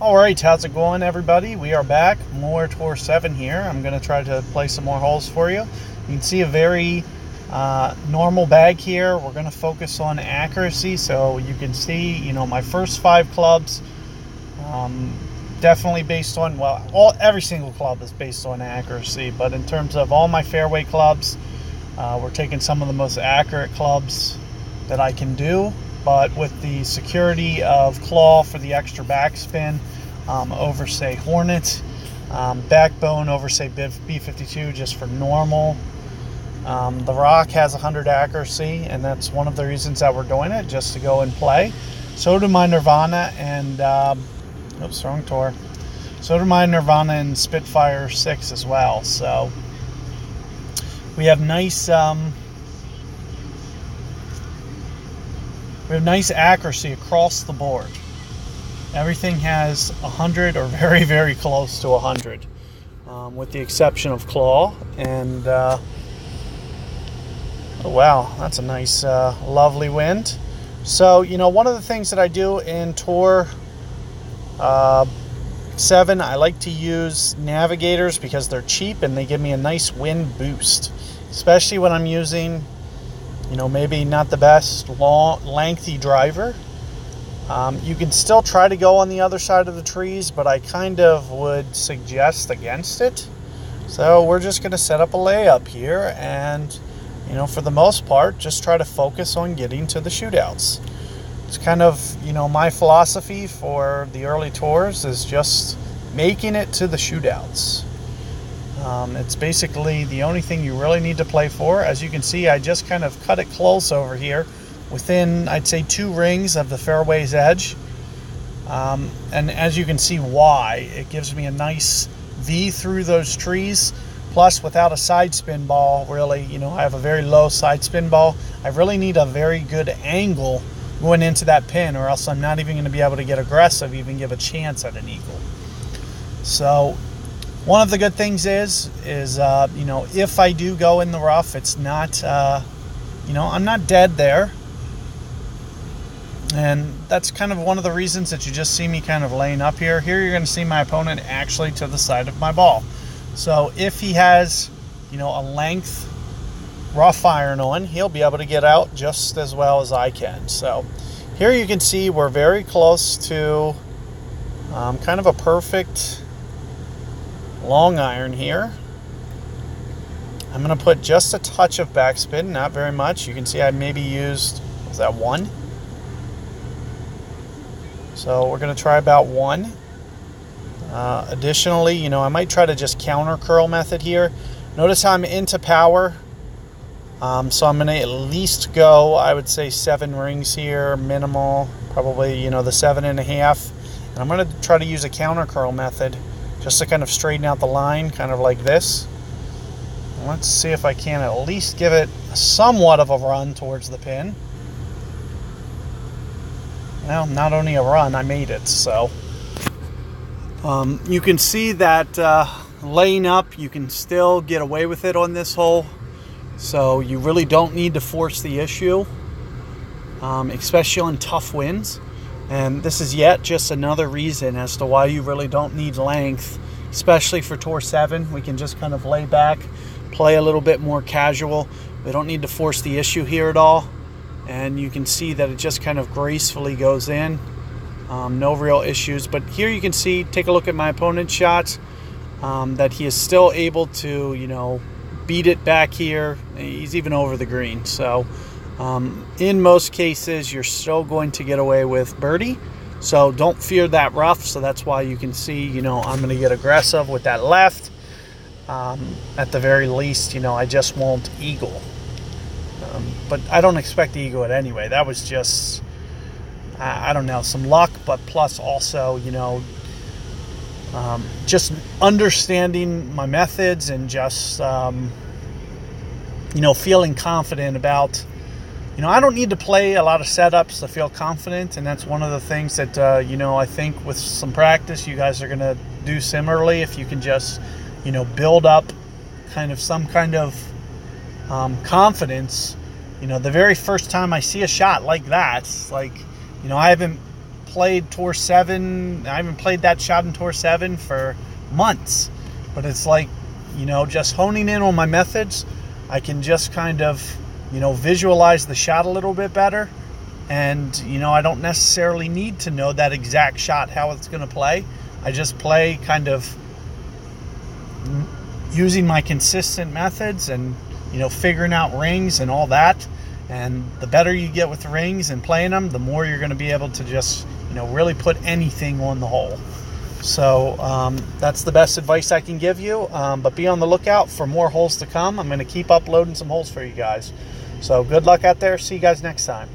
All right, how's it going, everybody? We are back, more Tour 7 here. I'm going to try to play some more holes for you. You can see a very normal bag here. We're going to focus on accuracy, so you can see, my first 5 clubs, definitely based on, every single club is based on accuracy, but in terms of all my fairway clubs, we're taking some of the most accurate clubs that I can do, but with the security of claw for the extra backspin, over say Hornet, backbone over say B52 just for normal. The Rock has 100 accuracy, and that's one of the reasons that we're doing it, just to go and play. So do my Nirvana and oops, wrong tour. So do my Nirvana and Spitfire 6 as well. So we have nice accuracy across the board. Everything has 100 or very, very close to 100, with the exception of claw. And oh wow, that's a nice, lovely wind. So, one of the things that I do in Tour 7, I like to use navigators because they're cheap and they give me a nice wind boost, especially when I'm using, maybe not the best lengthy driver. You can still try to go on the other side of the trees, but I kind of would suggest against it. So we're just going to set up a layup here and, for the most part, just try to focus on getting to the shootouts. It's kind of, my philosophy for the early tours is just making it to the shootouts. It's basically the only thing you really need to play for. As you can see, I just kind of cut it close over here, within, I'd say, 2 rings of the fairway's edge. And as you can see why, it gives me a nice V through those trees. Plus, without a side spin ball, really, I have a very low side spin ball. I really need a very good angle going into that pin, or else I'm not even going to be able to get aggressive, even give a chance at an eagle. So one of the good things is if I do go in the rough, it's not, I'm not dead there. And that's kind of one of the reasons that you just see me kind of laying up here. Here you're going to see my opponent actually to the side of my ball. So if he has, a length rough iron on, he'll be able to get out just as well as I can. So here you can see we're very close to kind of a perfect long iron here. I'm going to put just a touch of backspin, not very much. You can see I maybe used, was that 1? So we're going to try about 1. Additionally, I might try to just counter curl method here. Notice how I'm into power. So I'm going to at least go, I would say, 7 rings here, minimal, probably, the 7.5. And I'm going to try to use a counter curl method just to kind of straighten out the line, kind of like this. And let's see if I can at least give it somewhat of a run towards the pin. Well, not only a run, I made it. So you can see that laying up, you can still get away with it on this hole. So you really don't need to force the issue, especially on tough winds. And this is yet just another reason as to why you really don't need length, especially for Tour 7. We can just kind of lay back, play a little bit more casual. We don't need to force the issue here at all. And you can see that it just kind of gracefully goes in. No real issues. But here you can see, take a look at my opponent's shots, that he is still able to, beat it back here. He's even over the green. So in most cases, you're still going to get away with birdie. So don't fear that rough. So that's why you can see, I'm going to get aggressive with that left. At the very least, I just won't eagle. But I don't expect to eagle it anyway. That was just, I don't know, some luck, but plus also, just understanding my methods and just, feeling confident about, I don't need to play a lot of setups to feel confident. And that's one of the things that, I think with some practice, you guys are going to do similarly. If you can just, build up kind of some kind of confidence. The very first time I see a shot like that, it's like, I haven't played Tour 7. I haven't played that shot in Tour 7 for months. But it's like, you know, just honing in on my methods, I can just kind of, you know, visualize the shot a little bit better. And, you know, I don't necessarily need to know that exact shot, how it's going to play. I just play kind of using my consistent methods and, you know, figuring out rings and all that. And the better you get with the rings and playing them, the more you're going to be able to just, you know, really put anything on the hole. So that's the best advice I can give you. But be on the lookout for more holes to come. I'm going to keep uploading some holes for you guys. So good luck out there. See you guys next time.